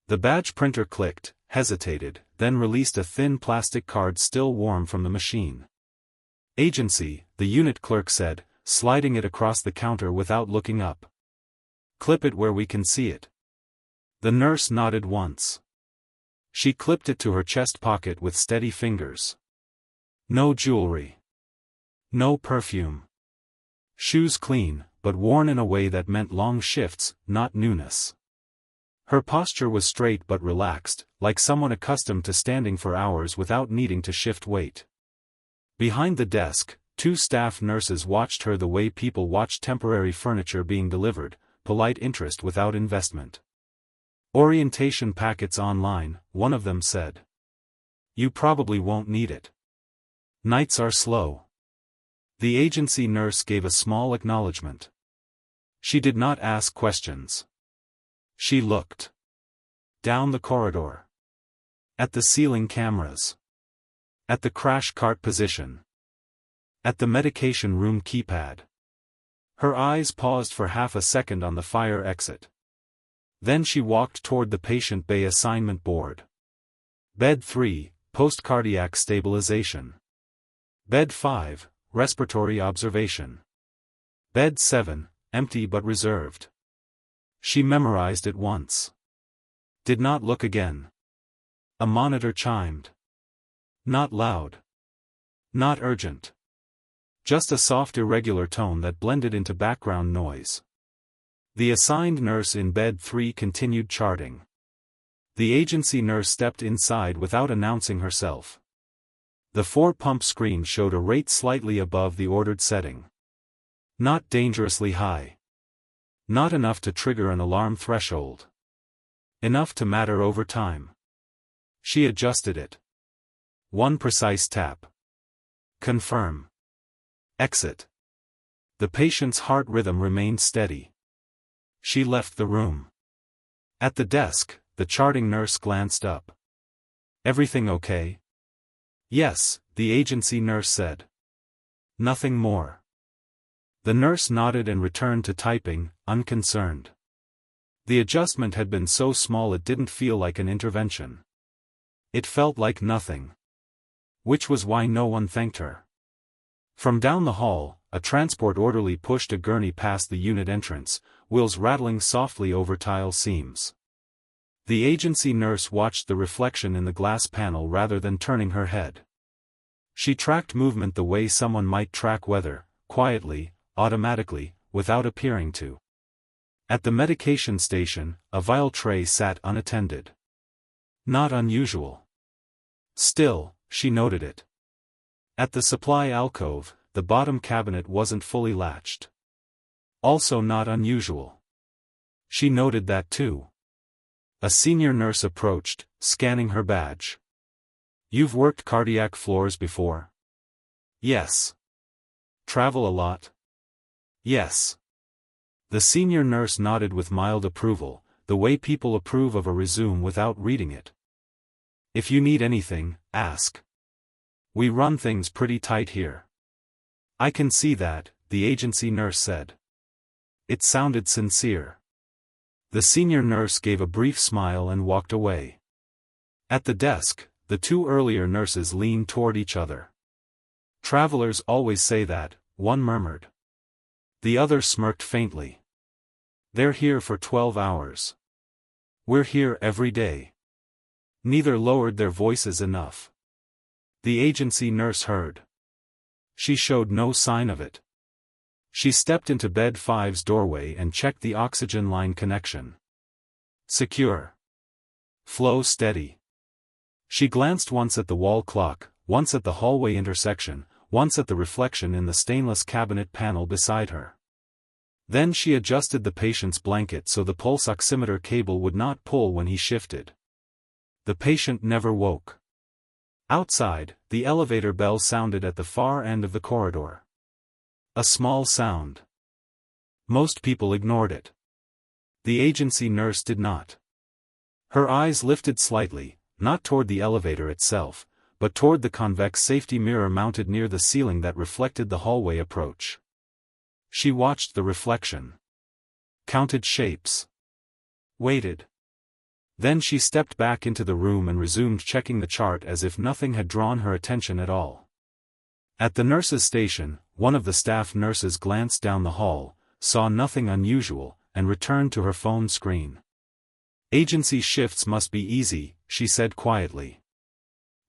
The badge printer clicked, hesitated, then released a thin plastic card still warm from the machine. "Agency," the unit clerk said, sliding it across the counter without looking up. "Clip it where we can see it." The nurse nodded once. She clipped it to her chest pocket with steady fingers. No jewelry. No perfume. Shoes clean, but worn in a way that meant long shifts, not newness. Her posture was straight but relaxed, like someone accustomed to standing for hours without needing to shift weight. Behind the desk, 2 staff nurses watched her the way people watch temporary furniture being delivered, polite interest without investment. "Orientation packets online," one of them said. "You probably won't need it. Nights are slow." The agency nurse gave a small acknowledgement. She did not ask questions. She looked down the corridor. At the ceiling cameras. At the crash cart position. At the medication room keypad. Her eyes paused for half a second on the fire exit. Then she walked toward the patient bay assignment board. Bed 3, post-cardiac stabilization. Bed 5, respiratory observation. Bed 7, empty but reserved. She memorized it once. Did not look again. A monitor chimed. Not loud. Not urgent. Just a soft irregular tone that blended into background noise. The assigned nurse in bed 3 continued charting. The agency nurse stepped inside without announcing herself. The 4-pump screen showed a rate slightly above the ordered setting. Not dangerously high. Not enough to trigger an alarm threshold. Enough to matter over time. She adjusted it. 1 precise tap. Confirm. Exit. The patient's heart rhythm remained steady. She left the room. At the desk, the charting nurse glanced up. "Everything okay?" "Yes," the agency nurse said. "Nothing more." The nurse nodded and returned to typing, unconcerned. The adjustment had been so small it didn't feel like an intervention. It felt like nothing. Which was why no one thanked her. From down the hall, a transport orderly pushed a gurney past the unit entrance, wheels rattling softly over tile seams. The agency nurse watched the reflection in the glass panel rather than turning her head. She tracked movement the way someone might track weather, quietly, automatically, without appearing to. At the medication station, a vial tray sat unattended. Not unusual. Still, she noted it. At the supply alcove, the bottom cabinet wasn't fully latched. Also not unusual. She noted that too. A senior nurse approached, scanning her badge. "You've worked cardiac floors before?" "Yes." "Travel a lot?" "Yes." The senior nurse nodded with mild approval, the way people approve of a resume without reading it. "If you need anything, ask. We run things pretty tight here." "I can see that," the agency nurse said. It sounded sincere. The senior nurse gave a brief smile and walked away. At the desk, the 2 earlier nurses leaned toward each other. "Travelers always say that," one murmured. The other smirked faintly. "They're here for 12 hours. We're here every day." Neither lowered their voices enough. The agency nurse heard. She showed no sign of it. She stepped into bed 5's doorway and checked the oxygen line connection. Secure. Flow steady. She glanced once at the wall clock, once at the hallway intersection, once at the reflection in the stainless cabinet panel beside her. Then she adjusted the patient's blanket so the pulse oximeter cable would not pull when he shifted. The patient never woke. Outside, the elevator bell sounded at the far end of the corridor. A small sound. Most people ignored it. The agency nurse did not. Her eyes lifted slightly, not toward the elevator itself, but toward the convex safety mirror mounted near the ceiling that reflected the hallway approach. She watched the reflection. Counted shapes. Waited. Then she stepped back into the room and resumed checking the chart as if nothing had drawn her attention at all. At the nurse's station, one of the staff nurses glanced down the hall, saw nothing unusual, and returned to her phone screen. "Agency shifts must be easy," she said quietly.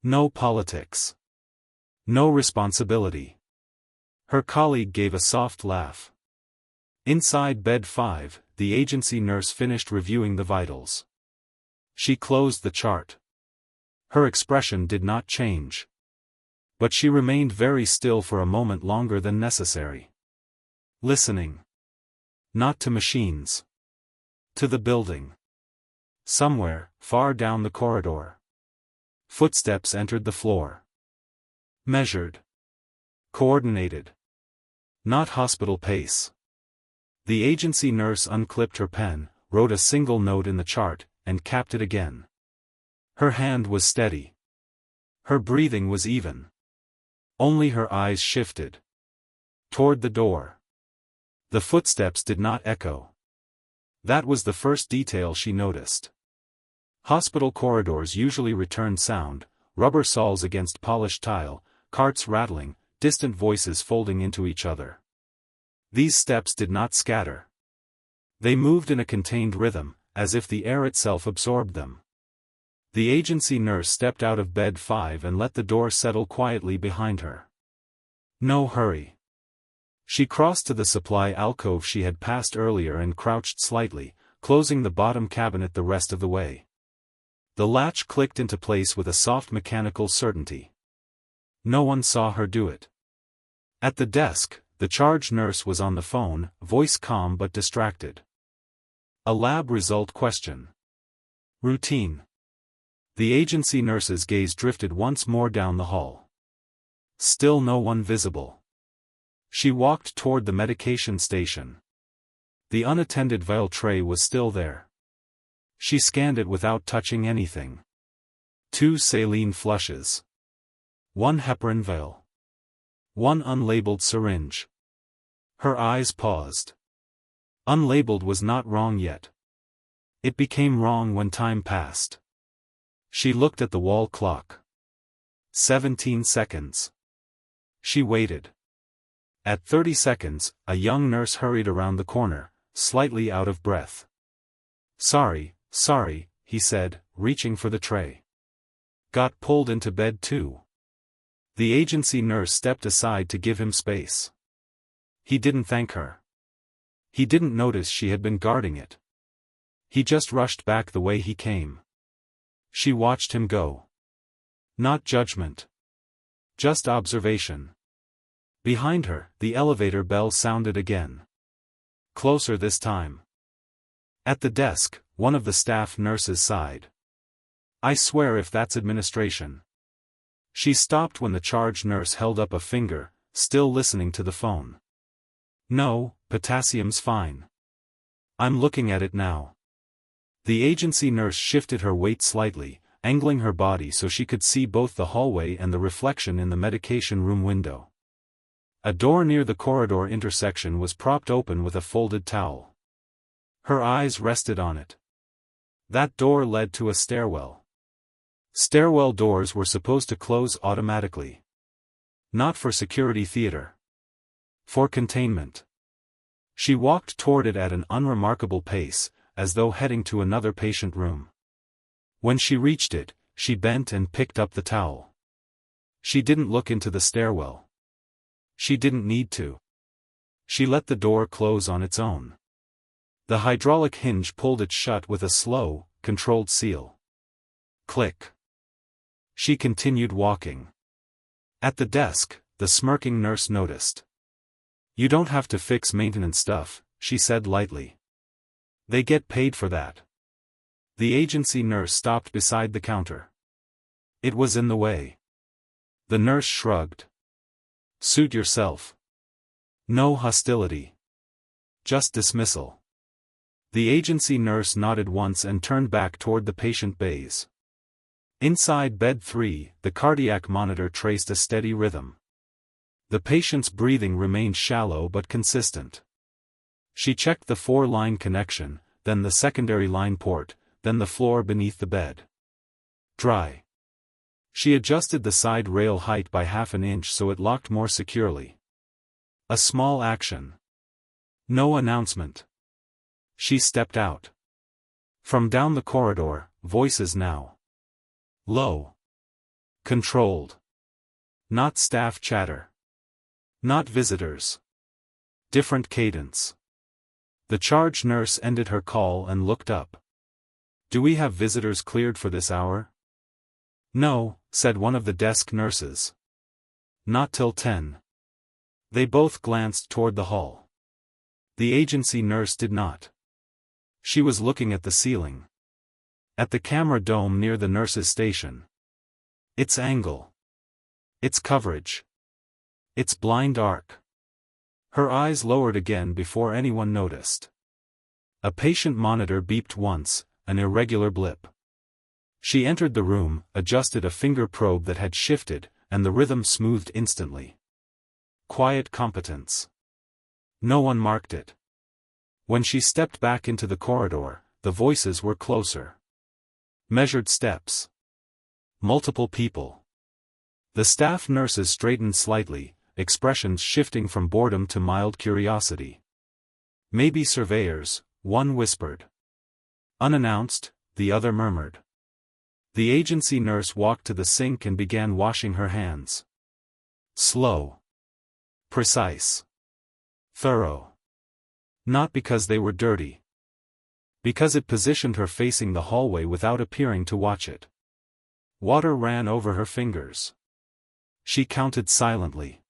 "No politics. No responsibility." Her colleague gave a soft laugh. Inside bed 5, the agency nurse finished reviewing the vitals. She closed the chart. Her expression did not change. But she remained very still for a moment longer than necessary. Listening. Not to machines. To the building. Somewhere, far down the corridor. Footsteps entered the floor. Measured. Coordinated. Not hospital pace. The agency nurse unclipped her pen, wrote a single note in the chart, and capped it again. Her hand was steady. Her breathing was even. Only her eyes shifted. Toward the door. The footsteps did not echo. That was the first detail she noticed. Hospital corridors usually return sound, rubber soles against polished tile, carts rattling, distant voices folding into each other. These steps did not scatter. They moved in a contained rhythm, as if the air itself absorbed them. The agency nurse stepped out of bed 5 and let the door settle quietly behind her. No hurry. She crossed to the supply alcove she had passed earlier and crouched slightly, closing the bottom cabinet the rest of the way. The latch clicked into place with a soft mechanical certainty. No one saw her do it. At the desk, the charge nurse was on the phone, voice calm but distracted. A lab result question. Routine. The agency nurse's gaze drifted once more down the hall. Still no one visible. She walked toward the medication station. The unattended vial tray was still there. She scanned it without touching anything. 2 saline flushes. 1 heparin vial. 1 unlabeled syringe. Her eyes paused. Unlabeled was not wrong yet. It became wrong when time passed. She looked at the wall clock. 17 seconds. She waited. At 30 seconds, a young nurse hurried around the corner, slightly out of breath. Sorry, he said, reaching for the tray. Got pulled into bed too. The agency nurse stepped aside to give him space. He didn't thank her. He didn't notice she had been guarding it. He just rushed back the way he came. She watched him go. Not judgment. Just observation. Behind her, the elevator bell sounded again. Closer this time. At the desk, one of the staff nurses sighed. I swear if that's administration. She stopped when the charge nurse held up a finger, still listening to the phone. No, potassium's fine. I'm looking at it now. The agency nurse shifted her weight slightly, angling her body so she could see both the hallway and the reflection in the medication room window. A door near the corridor intersection was propped open with a folded towel. Her eyes rested on it. That door led to a stairwell. Stairwell doors were supposed to close automatically. Not for security theater. For containment. She walked toward it at an unremarkable pace, as though heading to another patient room. When she reached it, she bent and picked up the towel. She didn't look into the stairwell. She didn't need to. She let the door close on its own. The hydraulic hinge pulled it shut with a slow, controlled seal. Click. She continued walking. At the desk, the smirking nurse noticed. You don't have to fix maintenance stuff, she said lightly. They get paid for that. The agency nurse stopped beside the counter. It was in the way. The nurse shrugged. Suit yourself. No hostility. Just dismissal. The agency nurse nodded once and turned back toward the patient bays. Inside bed 3, the cardiac monitor traced a steady rhythm. The patient's breathing remained shallow but consistent. She checked the 4-line connection, then the secondary line port, then the floor beneath the bed. Dry. She adjusted the side rail height by half an inch so it locked more securely. A small action. No announcement. She stepped out. From down the corridor, voices now. Low. Controlled. Not staff chatter. Not visitors. Different cadence. The charge nurse ended her call and looked up. Do we have visitors cleared for this hour? No, said one of the desk nurses. Not till 10. They both glanced toward the hall. The agency nurse did not. She was looking at the ceiling. At the camera dome near the nurse's station. Its angle. Its coverage. Its blind arc. Her eyes lowered again before anyone noticed. A patient monitor beeped once, an irregular blip. She entered the room, adjusted a finger probe that had shifted, and the rhythm smoothed instantly. Quiet competence. No one marked it. When she stepped back into the corridor, the voices were closer. Measured steps. Multiple people. The staff nurses straightened slightly, expressions shifting from boredom to mild curiosity. Maybe surveyors, one whispered. Unannounced, the other murmured. The agency nurse walked to the sink and began washing her hands. Slow. Precise. Thorough. Not because they were dirty. Because it positioned her facing the hallway without appearing to watch it. Water ran over her fingers. She counted silently.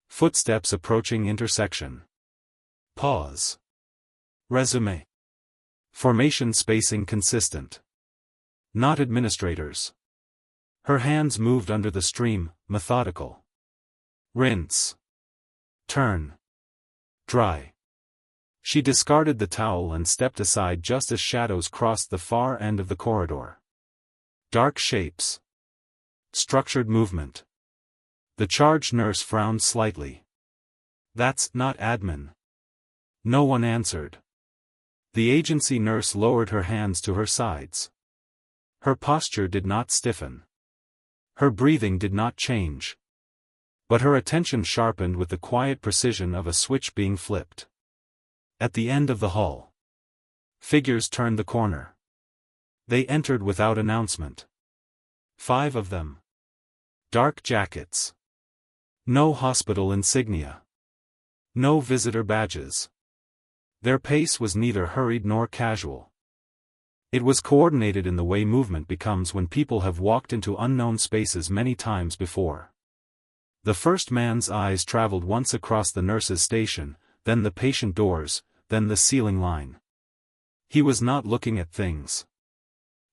Footsteps approaching intersection. Pause. Resume. Formation spacing consistent. Not administrators. Her hands moved under the stream, methodical. Rinse. Turn. Dry. She discarded the towel and stepped aside just as shadows crossed the far end of the corridor. Dark shapes. Structured movement. The charge nurse frowned slightly. That's not admin. No one answered. The agency nurse lowered her hands to her sides. Her posture did not stiffen. Her breathing did not change. But her attention sharpened with the quiet precision of a switch being flipped. At the end of the hall. Figures turned the corner. They entered without announcement. 5 of them. Dark jackets. No hospital insignia. No visitor badges. Their pace was neither hurried nor casual. It was coordinated in the way movement becomes when people have walked into unknown spaces many times before. The first man's eyes traveled once across the nurse's station, then the patient doors, then the ceiling line. He was not looking at things.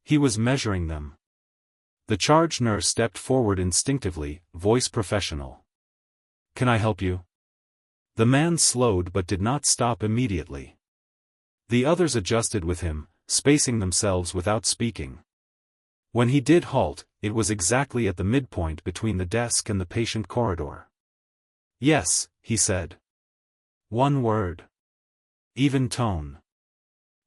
He was measuring them. The charge nurse stepped forward instinctively, voice professional. Can I help you? The man slowed but did not stop immediately. The others adjusted with him, spacing themselves without speaking. When he did halt, it was exactly at the midpoint between the desk and the patient corridor. Yes, he said. One word. Even tone.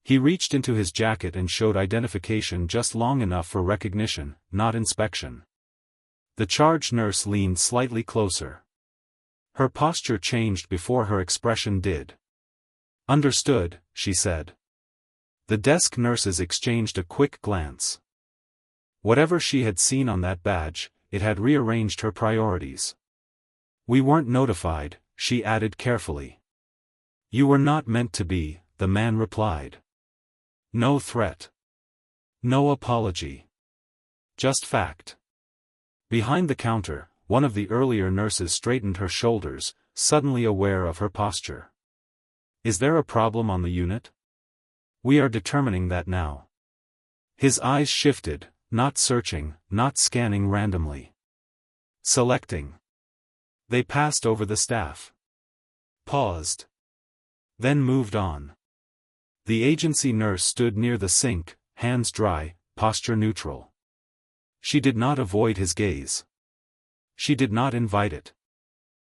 He reached into his jacket and showed identification just long enough for recognition, not inspection. The charge nurse leaned slightly closer. Her posture changed before her expression did. Understood, she said. The desk nurses exchanged a quick glance. Whatever she had seen on that badge, it had rearranged her priorities. We weren't notified, she added carefully. You were not meant to be, the man replied. No threat. No apology. Just fact. Behind the counter, one of the earlier nurses straightened her shoulders, suddenly aware of her posture. Is there a problem on the unit? We are determining that now. His eyes shifted, not searching, not scanning randomly. Selecting. They passed over the staff. Paused. Then moved on. The agency nurse stood near the sink, hands dry, posture neutral. She did not avoid his gaze. She did not invite it.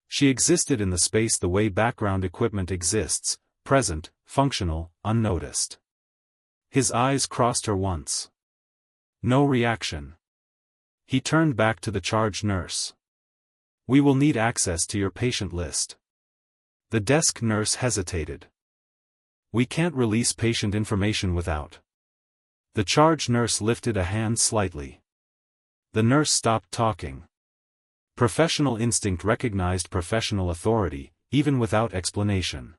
She existed in the space the way background equipment exists, present, functional, unnoticed. His eyes crossed her once. No reaction. He turned back to the charge nurse. "We will need access to your patient list." The desk nurse hesitated. "We can't release patient information without." The charge nurse lifted a hand slightly. The nurse stopped talking. Professional instinct recognized professional authority, even without explanation.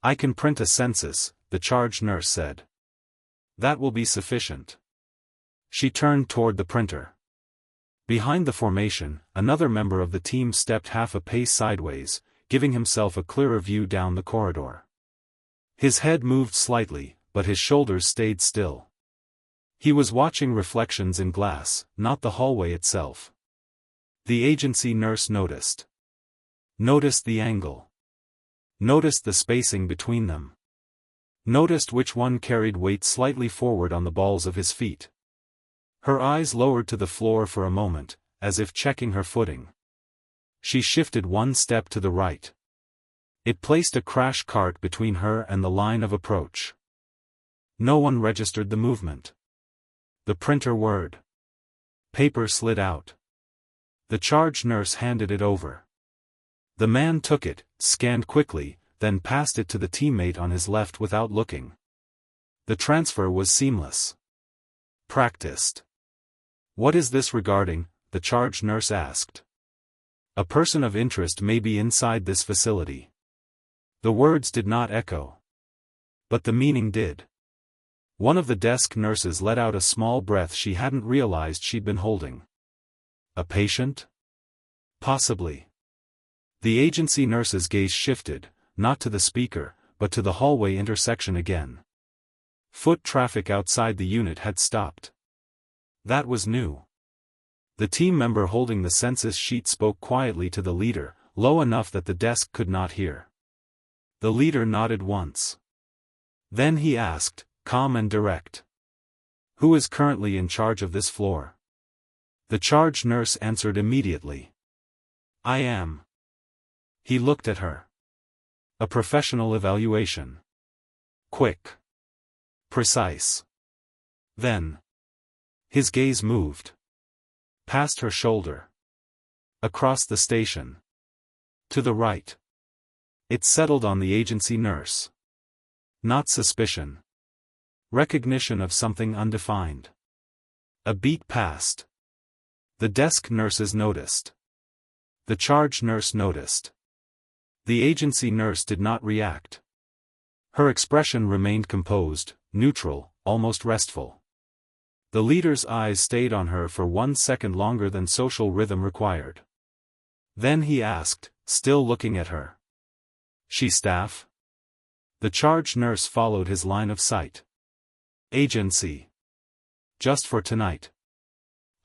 "I can print a census," the charge nurse said. "That will be sufficient." She turned toward the printer. Behind the formation, another member of the team stepped half a pace sideways, giving himself a clearer view down the corridor. His head moved slightly, but his shoulders stayed still. He was watching reflections in glass, not the hallway itself. The agency nurse noticed. Noticed the angle. Noticed the spacing between them. Noticed which one carried weight slightly forward on the balls of his feet. Her eyes lowered to the floor for a moment, as if checking her footing. She shifted one step to the right. It placed a crash cart between her and the line of approach. No one registered the movement. The printer whirred. Paper slid out. The charge nurse handed it over. The man took it, scanned quickly, then passed it to the teammate on his left without looking. The transfer was seamless. Practiced. "What is this regarding?" the charge nurse asked. "A person of interest may be inside this facility." The words did not echo. But the meaning did. One of the desk nurses let out a small breath she hadn't realized she'd been holding. A patient? Possibly. The agency nurse's gaze shifted, not to the speaker, but to the hallway intersection again. Foot traffic outside the unit had stopped. That was new. The team member holding the census sheet spoke quietly to the leader, low enough that the desk could not hear. The leader nodded once. Then he asked, calm and direct. "Who is currently in charge of this floor?" The charge nurse answered immediately. "I am." He looked at her. A professional evaluation. Quick. Precise. Then. His gaze moved. Past her shoulder. Across the station. To the right. It settled on the agency nurse. Not suspicion. Recognition of something undefined. A beat passed. The desk nurses noticed. The charge nurse noticed. The agency nurse did not react. Her expression remained composed, neutral, almost restful. The leader's eyes stayed on her for 1 second longer than social rhythm required. Then he asked, still looking at her. "She staff?" The charge nurse followed his line of sight. "Agency. Just for tonight."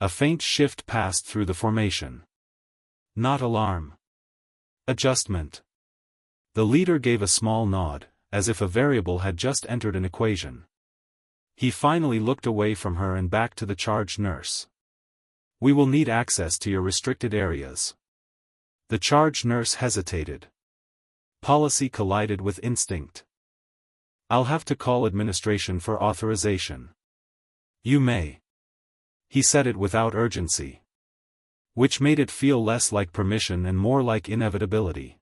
A faint shift passed through the formation. Not alarm. Adjustment. The leader gave a small nod, as if a variable had just entered an equation. He finally looked away from her and back to the charge nurse. "We will need access to your restricted areas." The charge nurse hesitated. Policy collided with instinct. "I'll have to call administration for authorization." "You may." He said it without urgency. Which made it feel less like permission and more like inevitability.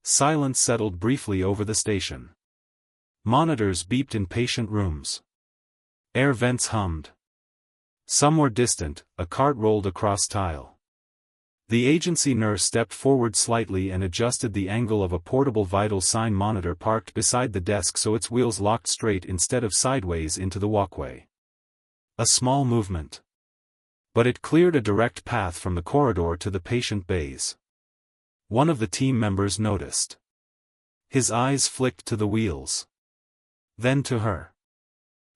Silence settled briefly over the station. Monitors beeped in patient rooms. Air vents hummed. Somewhere distant, a cart rolled across tile. The agency nurse stepped forward slightly and adjusted the angle of a portable vital sign monitor parked beside the desk so its wheels locked straight instead of sideways into the walkway. A small movement. But it cleared a direct path from the corridor to the patient bays. One of the team members noticed. His eyes flicked to the wheels. Then to her.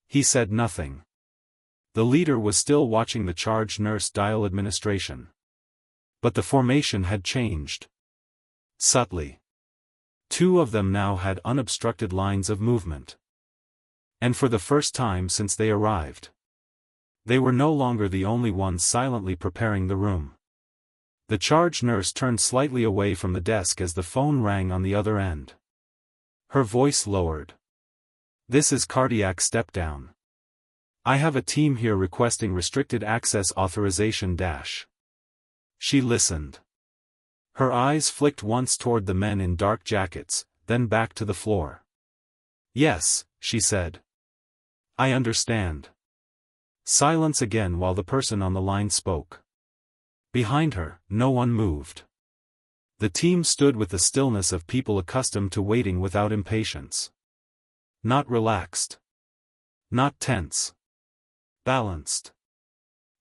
He said nothing. The leader was still watching the charge nurse dial administration. But the formation had changed. Subtly. 2 of them now had unobstructed lines of movement. And for the first time since they arrived. They were no longer the only ones silently preparing the room. The charge nurse turned slightly away from the desk as the phone rang on the other end. Her voice lowered. This is cardiac step-down. I have a team here requesting restricted access authorization dash. She listened. Her eyes flicked once toward the men in dark jackets, then back to the floor. Yes, she said. I understand. Silence again while the person on the line spoke. Behind her, no one moved. The team stood with the stillness of people accustomed to waiting without impatience. Not relaxed. Not tense. Balanced.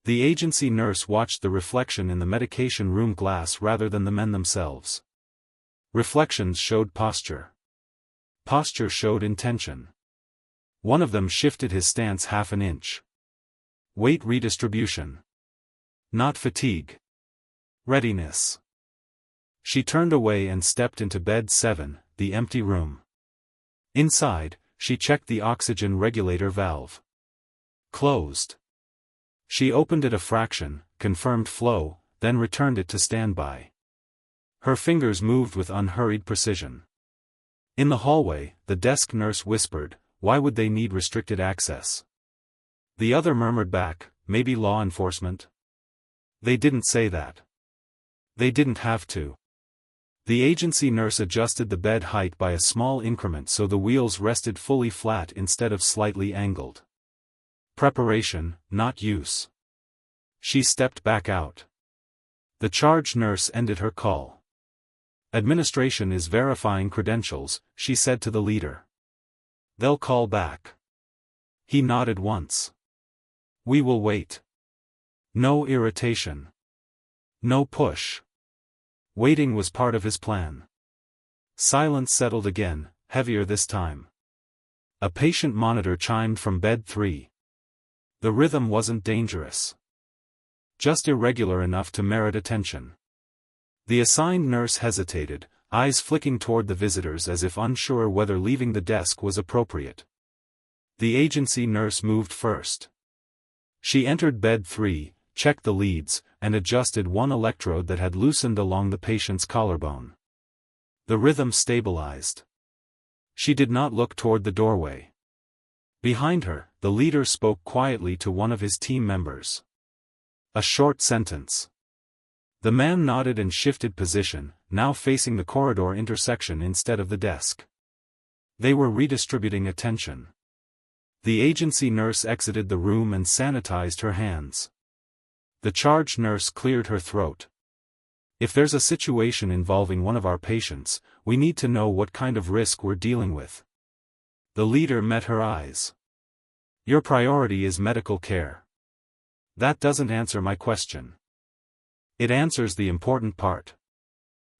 The agency nurse watched the reflection in the medication room glass rather than the men themselves. Reflections showed posture. Posture showed intention. One of them shifted his stance half an inch. Weight redistribution. Not fatigue. Readiness. She turned away and stepped into bed 7, the empty room. Inside, she checked the oxygen regulator valve. Closed. She opened it a fraction, confirmed flow, then returned it to standby. Her fingers moved with unhurried precision. In the hallway, the desk nurse whispered, "Why would they need restricted access?" The other murmured back, "Maybe law enforcement?" They didn't say that. They didn't have to. The agency nurse adjusted the bed height by a small increment so the wheels rested fully flat instead of slightly angled. Preparation, not use. She stepped back out. The charge nurse ended her call. Administration is verifying credentials, she said to the leader. They'll call back. He nodded once. We will wait. No irritation. No push. Waiting was part of his plan. Silence settled again, heavier this time. A patient monitor chimed from bed 3. The rhythm wasn't dangerous. Just irregular enough to merit attention. The assigned nurse hesitated, eyes flicking toward the visitors as if unsure whether leaving the desk was appropriate. The agency nurse moved first. She entered bed 3, checked the leads, and adjusted one electrode that had loosened along the patient's collarbone. The rhythm stabilized. She did not look toward the doorway. Behind her, the leader spoke quietly to one of his team members. A short sentence. The man nodded and shifted position, now facing the corridor intersection instead of the desk. They were redistributing attention. The agency nurse exited the room and sanitized her hands. The charge nurse cleared her throat. If there's a situation involving one of our patients, we need to know what kind of risk we're dealing with. The leader met her eyes. Your priority is medical care. That doesn't answer my question. It answers the important part.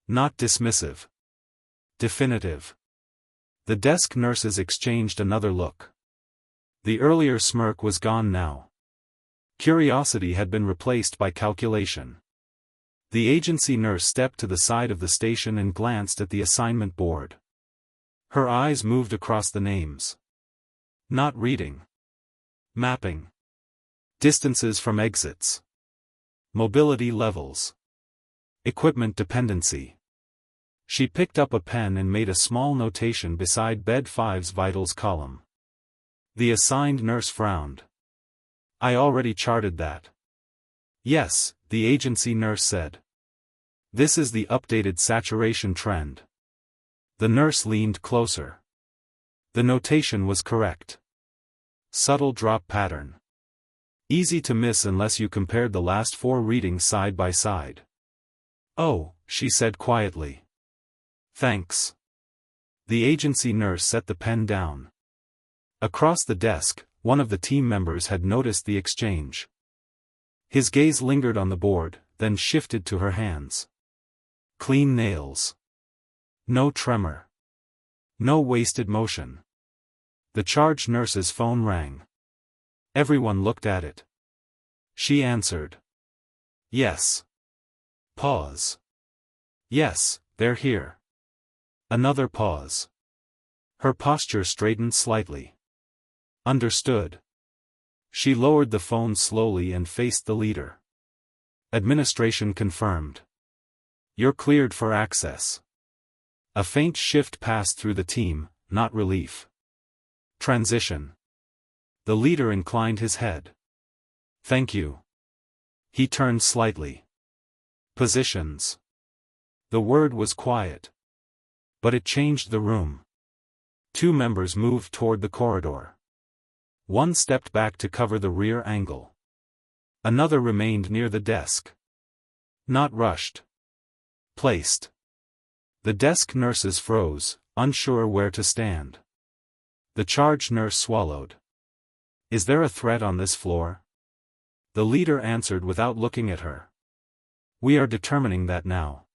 Not dismissive. Definitive. The desk nurses exchanged another look. The earlier smirk was gone now. Curiosity had been replaced by calculation. The agency nurse stepped to the side of the station and glanced at the assignment board. Her eyes moved across the names. Not reading. Mapping. Distances from exits. Mobility levels. Equipment dependency. She picked up a pen and made a small notation beside bed 5's vitals column. The assigned nurse frowned. I already charted that. Yes, the agency nurse said. This is the updated saturation trend. The nurse leaned closer. The notation was correct. Subtle drop pattern. Easy to miss unless you compared the last 4 readings side by side. Oh, she said quietly. Thanks. The agency nurse set the pen down. Across the desk, one of the team members had noticed the exchange. His gaze lingered on the board, then shifted to her hands. Clean nails. No tremor. No wasted motion. The charge nurse's phone rang. Everyone looked at it. She answered. Yes. Pause. Yes, they're here. Another pause. Her posture straightened slightly. Understood. She lowered the phone slowly and faced the leader. Administration confirmed. You're cleared for access. A faint shift passed through the team, not relief. Transition. The leader inclined his head. Thank you. He turned slightly. Positions. The word was quiet. But it changed the room. Two members moved toward the corridor. One stepped back to cover the rear angle. Another remained near the desk. Not rushed. Placed. The desk nurses froze, unsure where to stand. The charge nurse swallowed. Is there a threat on this floor? The leader answered without looking at her. We are determining that now.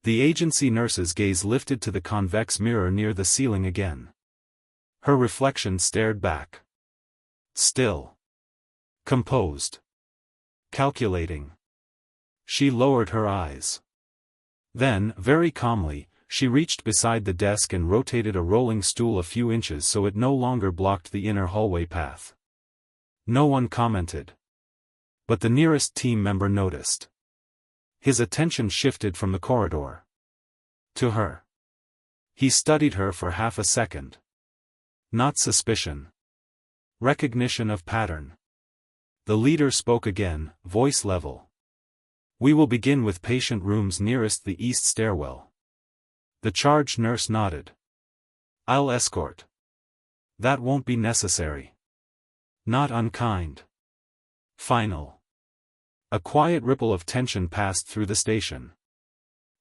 The agency nurse's gaze lifted to the convex mirror near the ceiling again. Her reflection stared back. Still. Composed. Calculating. She lowered her eyes. Then, very calmly, she reached beside the desk and rotated a rolling stool a few inches so it no longer blocked the inner hallway path. No one commented. But the nearest team member noticed. His attention shifted from the corridor to her. He studied her for half a second. Not suspicion. Recognition of pattern. The leader spoke again, voice level. We will begin with patient rooms nearest the east stairwell. The charge nurse nodded. I'll escort. That won't be necessary. Not unkind. Final. A quiet ripple of tension passed through the station.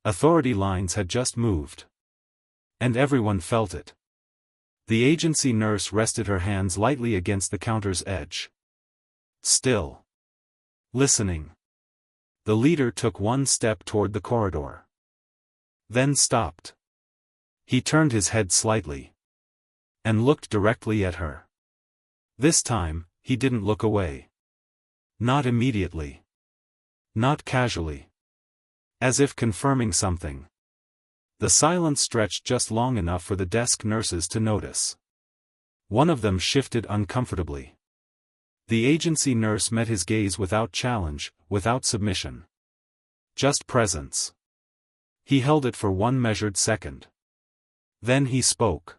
Authority lines had just moved. And everyone felt it. The agency nurse rested her hands lightly against the counter's edge. Still. Listening. The leader took one step toward the corridor. Then stopped. He turned his head slightly. And looked directly at her. This time, he didn't look away. Not immediately. Not casually. As if confirming something. The silence stretched just long enough for the desk nurses to notice. One of them shifted uncomfortably. The agency nurse met his gaze without challenge, without submission. Just presence. He held it for one measured second. Then he spoke.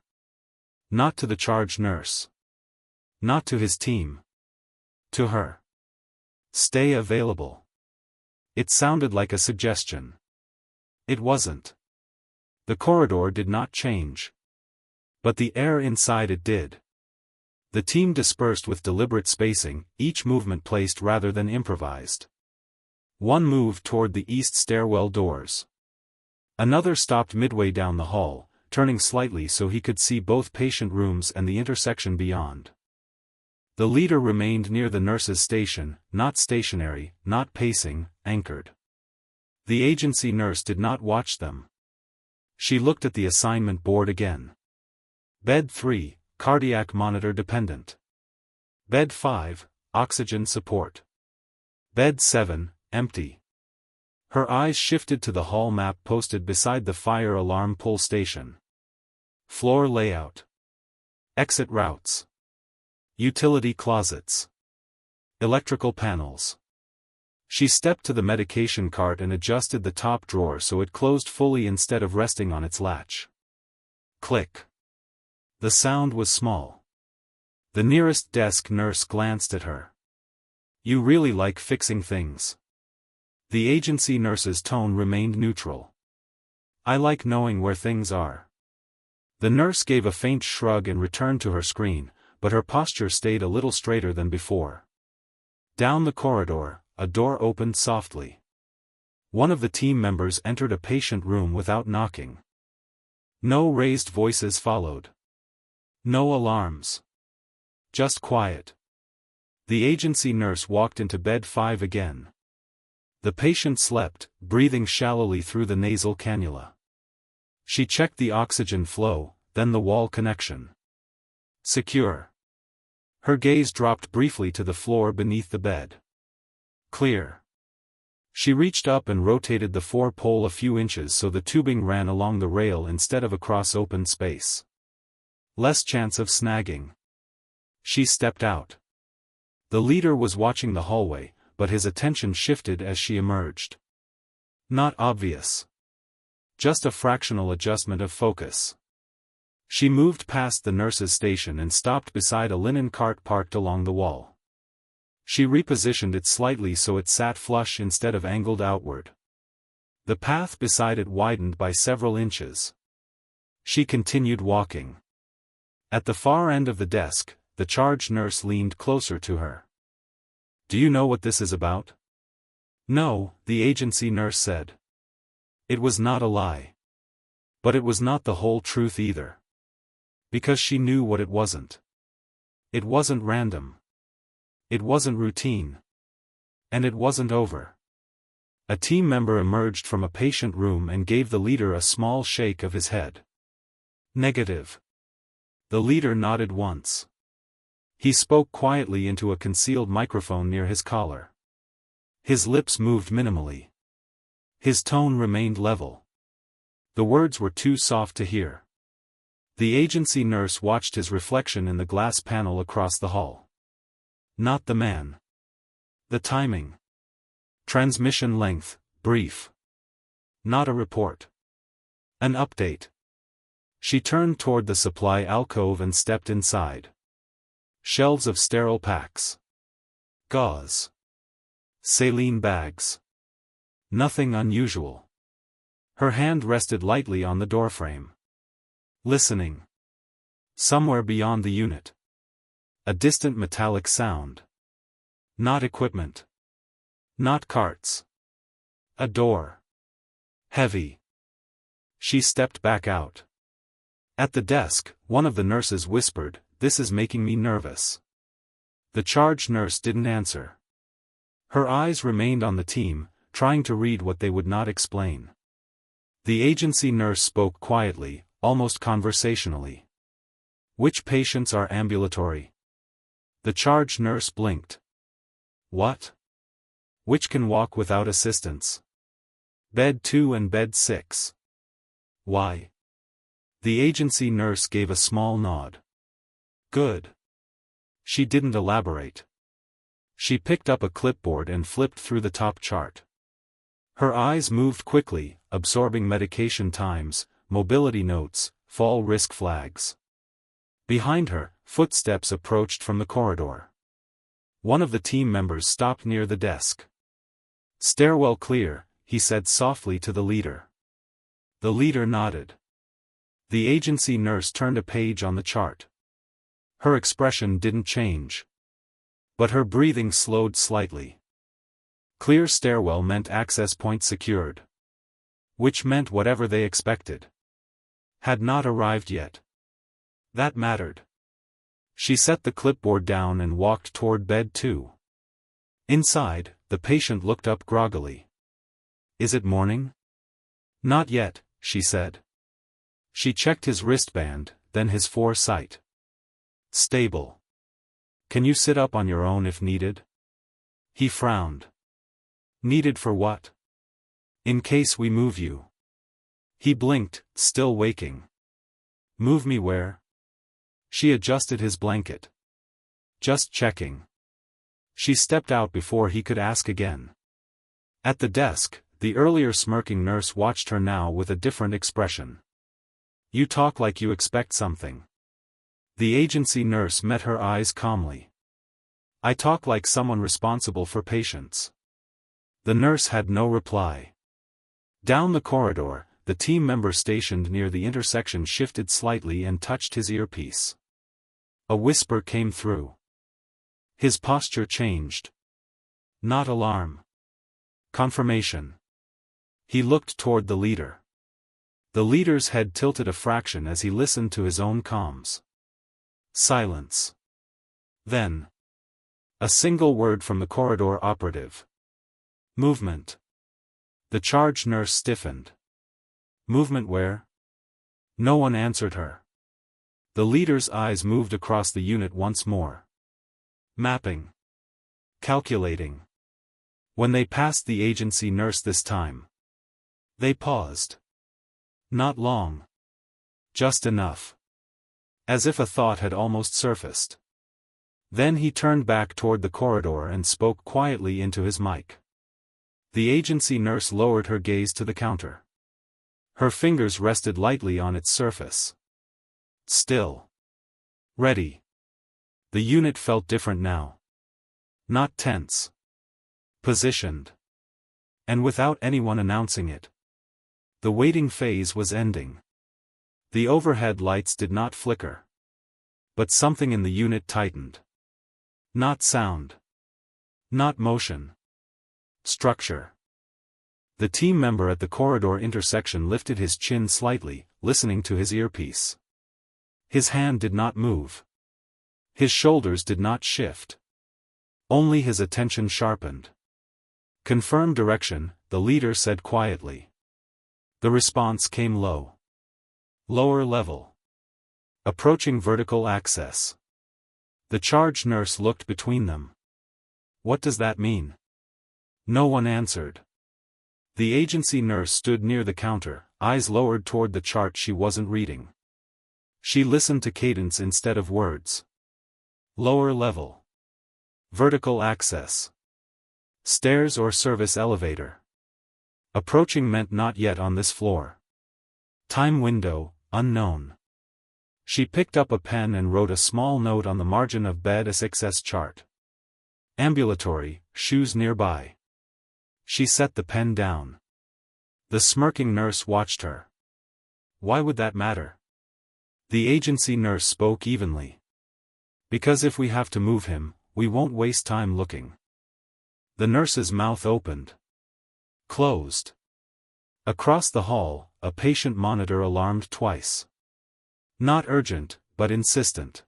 Not to the charge nurse. Not to his team. To her. Stay available. It sounded like a suggestion. It wasn't. The corridor did not change. But the air inside it did. The team dispersed with deliberate spacing, each movement placed rather than improvised. One moved toward the east stairwell doors. Another stopped midway down the hall, turning slightly so he could see both patient rooms and the intersection beyond. The leader remained near the nurse's station, not stationary, not pacing, anchored. The agency nurse did not watch them. She looked at the assignment board again. Bed 3, cardiac monitor dependent. Bed 5, oxygen support. Bed 7, empty. Her eyes shifted to the hall map posted beside the fire alarm pull station. Floor layout. Exit routes. Utility closets. Electrical panels. She stepped to the medication cart and adjusted the top drawer so it closed fully instead of resting on its latch. Click. The sound was small. The nearest desk nurse glanced at her. You really like fixing things. The agency nurse's tone remained neutral. I like knowing where things are. The nurse gave a faint shrug and returned to her screen, but her posture stayed a little straighter than before. Down the corridor, a door opened softly. One of the team members entered a patient room without knocking. No raised voices followed. No alarms. Just quiet. The agency nurse walked into bed 5 again. The patient slept, breathing shallowly through the nasal cannula. She checked the oxygen flow, then the wall connection. Secure. Her gaze dropped briefly to the floor beneath the bed. Clear. She reached up and rotated the 4-pole a few inches so the tubing ran along the rail instead of across open space. Less chance of snagging. She stepped out. The leader was watching the hallway, but his attention shifted as she emerged. Not obvious. Just a fractional adjustment of focus. She moved past the nurse's station and stopped beside a linen cart parked along the wall. She repositioned it slightly so it sat flush instead of angled outward. The path beside it widened by several inches. She continued walking. At the far end of the desk, the charge nurse leaned closer to her. "Do you know what this is about?" "No," the agency nurse said. It was not a lie. But it was not the whole truth either. Because she knew what it wasn't. It wasn't random. It wasn't routine. And it wasn't over. A team member emerged from a patient room and gave the leader a small shake of his head. "Negative." The leader nodded once. He spoke quietly into a concealed microphone near his collar. His lips moved minimally. His tone remained level. The words were too soft to hear. The agency nurse watched his reflection in the glass panel across the hall. Not the man. The timing. Transmission length, brief. Not a report. An update. She turned toward the supply alcove and stepped inside. Shelves of sterile packs. Gauze. Saline bags. Nothing unusual. Her hand rested lightly on the doorframe. Listening. Somewhere beyond the unit. A distant metallic sound. Not equipment. Not carts. A door. Heavy. She stepped back out. At the desk, one of the nurses whispered, "This is making me nervous." The charge nurse didn't answer. Her eyes remained on the team, trying to read what they would not explain. The agency nurse spoke quietly, almost conversationally. "Which patients are ambulatory?" The charge nurse blinked. "What? Which can walk without assistance?" "Bed 2 and bed 6. "Why?" The agency nurse gave a small nod. "Good." She didn't elaborate. She picked up a clipboard and flipped through the top chart. Her eyes moved quickly, absorbing medication times, mobility notes, fall risk flags. Behind her, footsteps approached from the corridor. One of the team members stopped near the desk. "Stairwell clear," he said softly to the leader. The leader nodded. The agency nurse turned a page on the chart. Her expression didn't change. But her breathing slowed slightly. Clear stairwell meant access point secured. Which meant whatever they expected had not arrived yet. That mattered. She set the clipboard down and walked toward bed 2. Inside, the patient looked up groggily. "Is it morning?" "Not yet," she said. She checked his wristband, then his foresight. "Stable. Can you sit up on your own if needed?" He frowned. "Needed for what?" "In case we move you." He blinked, still waking. "Move me where?" She adjusted his blanket. "Just checking." She stepped out before he could ask again. At the desk, the earlier smirking nurse watched her now with a different expression. "You talk like you expect something." The agency nurse met her eyes calmly. "I talk like someone responsible for patients." The nurse had no reply. Down the corridor, the team member stationed near the intersection shifted slightly and touched his earpiece. A whisper came through. His posture changed. Not alarm. Confirmation. He looked toward the leader. The leader's head tilted a fraction as he listened to his own comms. Silence. Then. A single word from the corridor operative. "Movement." The charge nurse stiffened. "Movement where?" No one answered her. The leader's eyes moved across the unit once more. Mapping. Calculating. When they passed the agency nurse this time, they paused. Not long. Just enough. As if a thought had almost surfaced. Then he turned back toward the corridor and spoke quietly into his mic. The agency nurse lowered her gaze to the counter. Her fingers rested lightly on its surface. Still. Ready. The unit felt different now. Not tense. Positioned. And without anyone announcing it. The waiting phase was ending. The overhead lights did not flicker. But something in the unit tightened. Not sound. Not motion. Structure. The team member at the corridor intersection lifted his chin slightly, listening to his earpiece. His hand did not move. His shoulders did not shift. Only his attention sharpened. Confirm direction, the leader said quietly. The response came low. Lower level. Approaching vertical access. The charge nurse looked between them. What does that mean? No one answered. The agency nurse stood near the counter, eyes lowered toward the chart she wasn't reading. She listened to cadence instead of words. Lower level. Vertical access. Stairs or service elevator. Approaching meant not yet on this floor. Time window, unknown. She picked up a pen and wrote a small note on the margin of bed SXS chart. Ambulatory, shoes nearby. She set the pen down. The smirking nurse watched her. Why would that matter? The agency nurse spoke evenly. Because if we have to move him, we won't waste time looking. The nurse's mouth opened. Closed. Across the hall, a patient monitor alarmed twice. Not urgent, but insistent.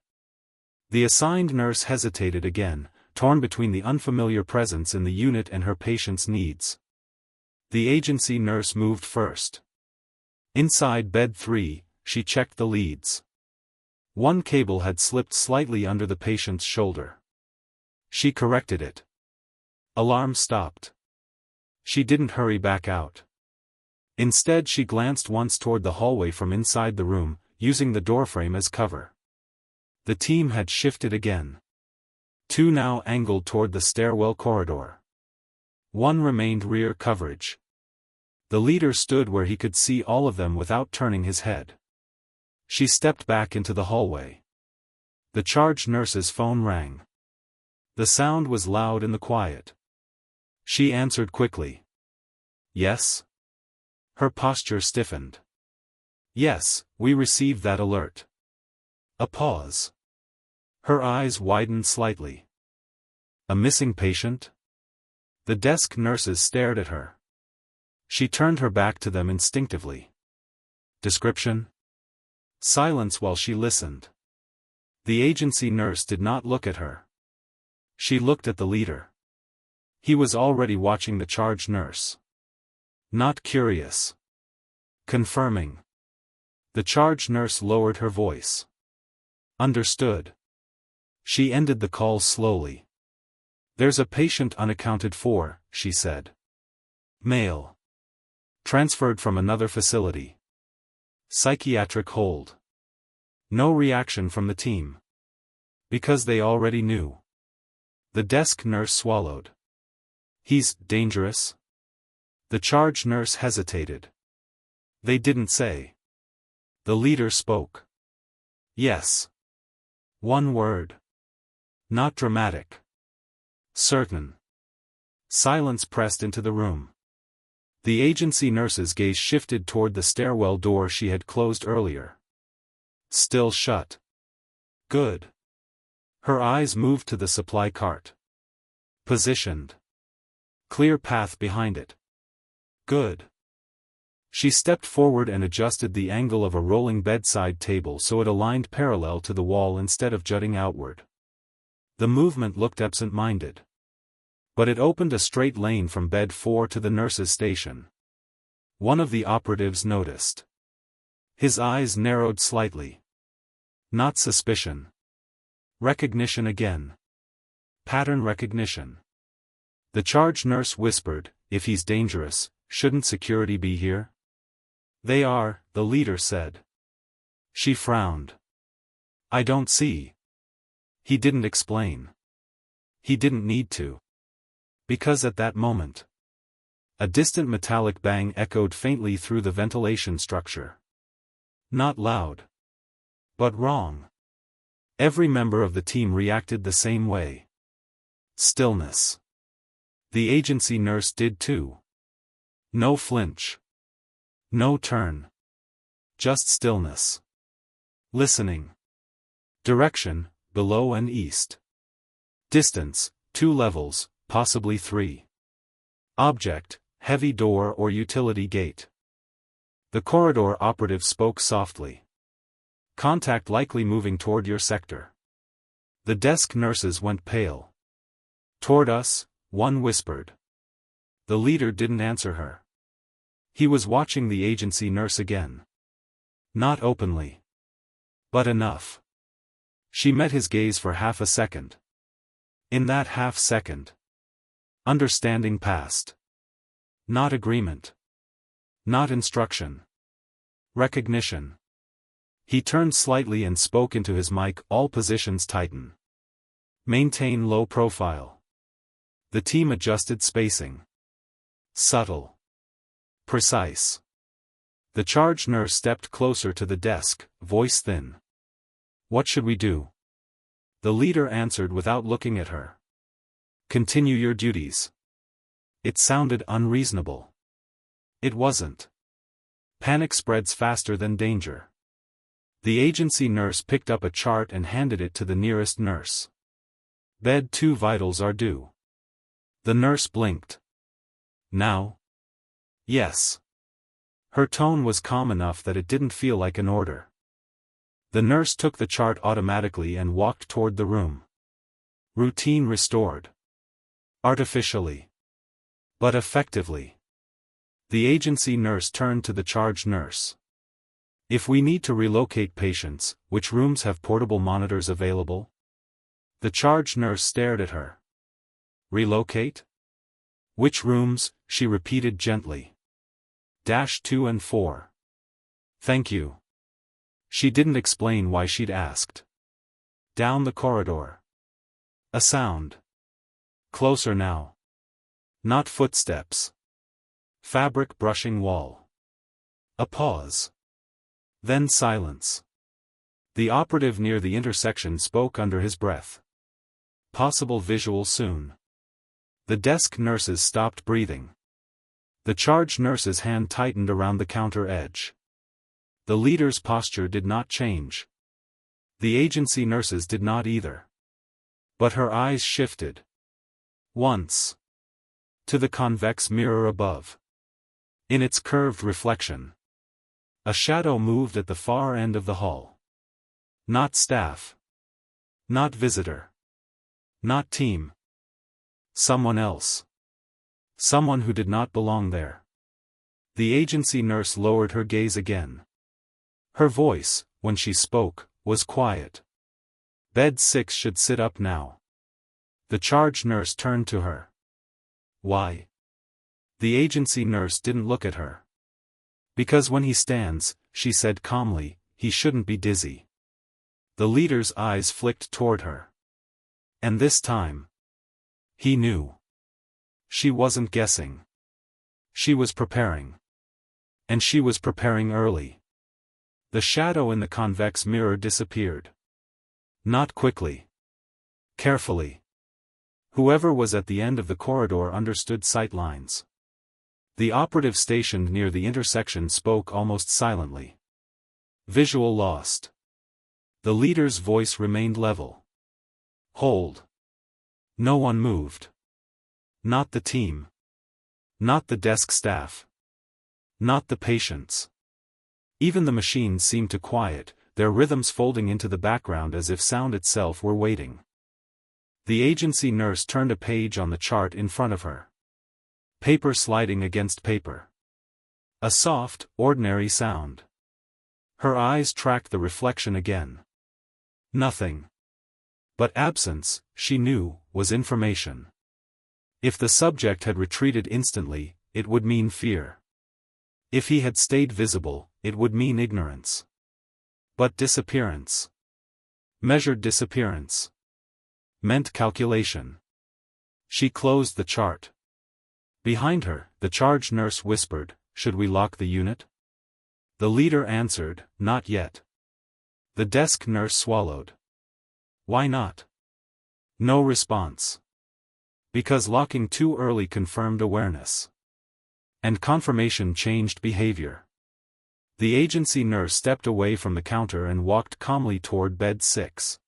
The assigned nurse hesitated again, torn between the unfamiliar presence in the unit and her patient's needs. The agency nurse moved first. Inside bed 3, she checked the leads. One cable had slipped slightly under the patient's shoulder. She corrected it. Alarm stopped. She didn't hurry back out. Instead she glanced once toward the hallway from inside the room, using the doorframe as cover. The team had shifted again. 2 now angled toward the stairwell corridor. 1 remained rear coverage. The leader stood where he could see all of them without turning his head. She stepped back into the hallway. The charge nurse's phone rang. The sound was loud in the quiet. She answered quickly. Yes? Her posture stiffened. Yes, we received that alert. A pause. Her eyes widened slightly. A missing patient? The desk nurses stared at her. She turned her back to them instinctively. Description? Silence while she listened. The agency nurse did not look at her. She looked at the leader. He was already watching the charge nurse. Not curious. Confirming. The charge nurse lowered her voice. Understood. She ended the call slowly. There's a patient unaccounted for, she said. Male. Transferred from another facility. Psychiatric hold. No reaction from the team. Because they already knew. The desk nurse swallowed. He's dangerous? The charge nurse hesitated. They didn't say. The leader spoke. Yes. 1 word. Not dramatic. Certain. Silence pressed into the room. The agency nurse's gaze shifted toward the stairwell door she had closed earlier. Still shut. Good. Her eyes moved to the supply cart. Positioned. Clear path behind it. Good. She stepped forward and adjusted the angle of a rolling bedside table so it aligned parallel to the wall instead of jutting outward. The movement looked absent-minded. But it opened a straight lane from bed 4 to the nurse's station. One of the operatives noticed. His eyes narrowed slightly. Not suspicion. Recognition again. Pattern recognition. The charge nurse whispered, if he's dangerous, shouldn't security be here? They are, the leader said. She frowned. I don't see. He didn't explain. He didn't need to. Because at that moment, a distant metallic bang echoed faintly through the ventilation structure. Not loud. But wrong. Every member of the team reacted the same way. Stillness. The agency nurse did too. No flinch. No turn. Just stillness. Listening. Direction, below and east. Distance, 2 levels, possibly 3. Object, heavy door or utility gate. The corridor operative spoke softly. Contact likely moving toward your sector. The desk nurses went pale. Toward us, one whispered. The leader didn't answer her. He was watching the agency nurse again. Not openly. But enough. She met his gaze for half a second. In that half second, understanding passed. Not agreement. Not instruction. Recognition. He turned slightly and spoke into his mic. All positions tighten. Maintain low profile. The team adjusted spacing. Subtle. Precise. The charge nurse stepped closer to the desk, voice thin. What should we do? The leader answered without looking at her. Continue your duties. It sounded unreasonable. It wasn't. Panic spreads faster than danger. The agency nurse picked up a chart and handed it to the nearest nurse. Bed 2 vitals are due. The nurse blinked. Now? Yes. Her tone was calm enough that it didn't feel like an order. The nurse took the chart automatically and walked toward the room. Routine restored. Artificially. But effectively. The agency nurse turned to the charge nurse. If we need to relocate patients, which rooms have portable monitors available? The charge nurse stared at her. Relocate? Which rooms? She repeated gently. -2 and 4. Thank you. She didn't explain why she'd asked. Down the corridor. A sound. Closer now. Not footsteps. Fabric brushing wall. A pause. Then silence. The operative near the intersection spoke under his breath. Possible visual soon. The desk nurses stopped breathing. The charge nurse's hand tightened around the counter edge. The leader's posture did not change. The agency nurses did not either. But her eyes shifted. Once. To the convex mirror above. In its curved reflection. A shadow moved at the far end of the hall. Not staff. Not visitor. Not team. Someone else. Someone who did not belong there. The agency nurse lowered her gaze again. Her voice, when she spoke, was quiet. Bed 6 should sit up now. The charge nurse turned to her. Why? The agency nurse didn't look at her. Because when he stands, she said calmly, he shouldn't be dizzy. The leader's eyes flicked toward her. And this time. He knew. She wasn't guessing. She was preparing. And she was preparing early. The shadow in the convex mirror disappeared. Not quickly. Carefully. Whoever was at the end of the corridor understood sight lines. The operative stationed near the intersection spoke almost silently. Visual lost. The leader's voice remained level. Hold. No one moved. Not the team. Not the desk staff. Not the patients. Even the machines seemed to quiet, their rhythms folding into the background as if sound itself were waiting. The agency nurse turned a page on the chart in front of her. Paper sliding against paper. A soft, ordinary sound. Her eyes tracked the reflection again. Nothing. But absence, she knew, was information. If the subject had retreated instantly, it would mean fear. If he had stayed visible, it would mean ignorance. But disappearance. Measured disappearance. Meant calculation. She closed the chart. Behind her, the charge nurse whispered, "Should we lock the unit?" The leader answered, "Not yet." The desk nurse swallowed. Why not? No response. Because locking too early confirmed awareness. And confirmation changed behavior. The agency nurse stepped away from the counter and walked calmly toward bed 6.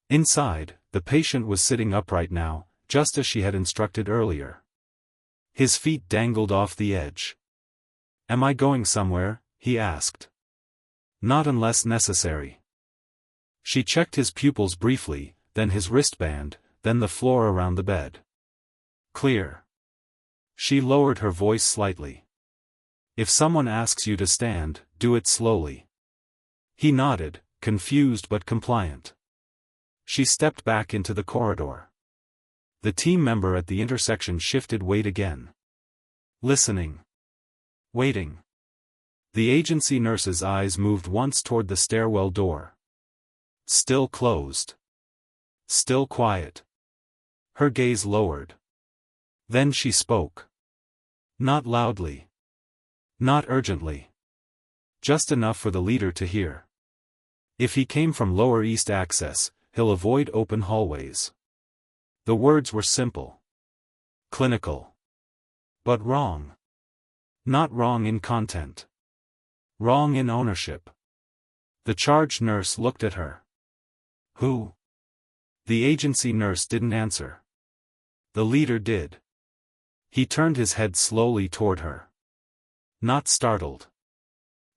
Inside, the patient was sitting upright now, just as she had instructed earlier. His feet dangled off the edge. Am I going somewhere? He asked. Not unless necessary. She checked his pupils briefly, then his wristband, then the floor around the bed. Clear. She lowered her voice slightly. If someone asks you to stand, do it slowly. He nodded, confused but compliant. She stepped back into the corridor. The team member at the intersection shifted weight again. Listening. Waiting. The agency nurse's eyes moved once toward the stairwell door. Still closed. Still quiet. Her gaze lowered. Then she spoke. Not loudly. Not urgently. Just enough for the leader to hear. If he came from Lower East Access, he'll avoid open hallways. The words were simple. Clinical. But wrong. Not wrong in content. Wrong in ownership. The charge nurse looked at her. Who? The agency nurse didn't answer. The leader did. He turned his head slowly toward her. Not startled.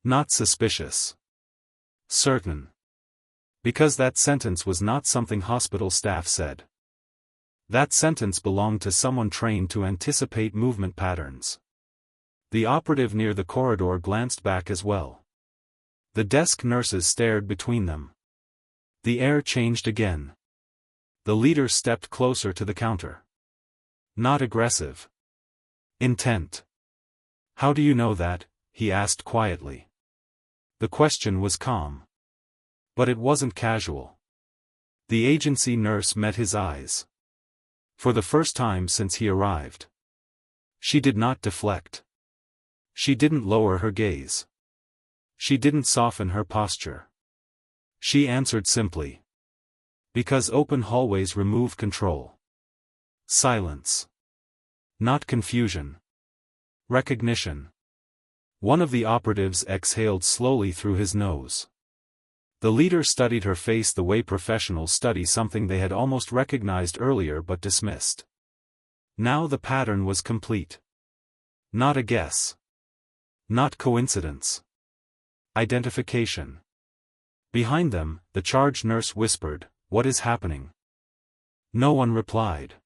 Not suspicious. Certain. Because that sentence was not something hospital staff said. That sentence belonged to someone trained to anticipate movement patterns. The operative near the corridor glanced back as well. The desk nurses stared between them. The air changed again. The leader stepped closer to the counter. Not aggressive. Intent. How do you know that? He asked quietly. The question was calm. But it wasn't casual. The agency nurse met his eyes. For the first time since he arrived. She did not deflect. She didn't lower her gaze. She didn't soften her posture. She answered simply. Because open hallways remove control. Silence. Not confusion. Recognition. One of the operatives exhaled slowly through his nose. The leader studied her face the way professionals study something they had almost recognized earlier but dismissed. Now the pattern was complete. Not a guess. Not coincidence. Identification. Behind them, the charge nurse whispered, "What is happening?" No one replied.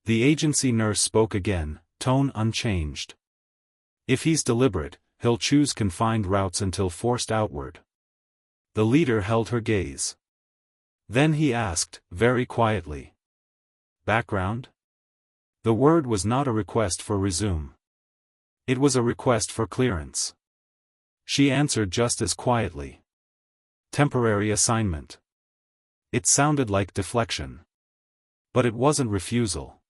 The agency nurse spoke again, tone unchanged. If he's deliberate, he'll choose confined routes until forced outward. The leader held her gaze. Then he asked, very quietly. Background? The word was not a request for resume. It was a request for clearance. She answered just as quietly. Temporary assignment. It sounded like deflection. But it wasn't refusal.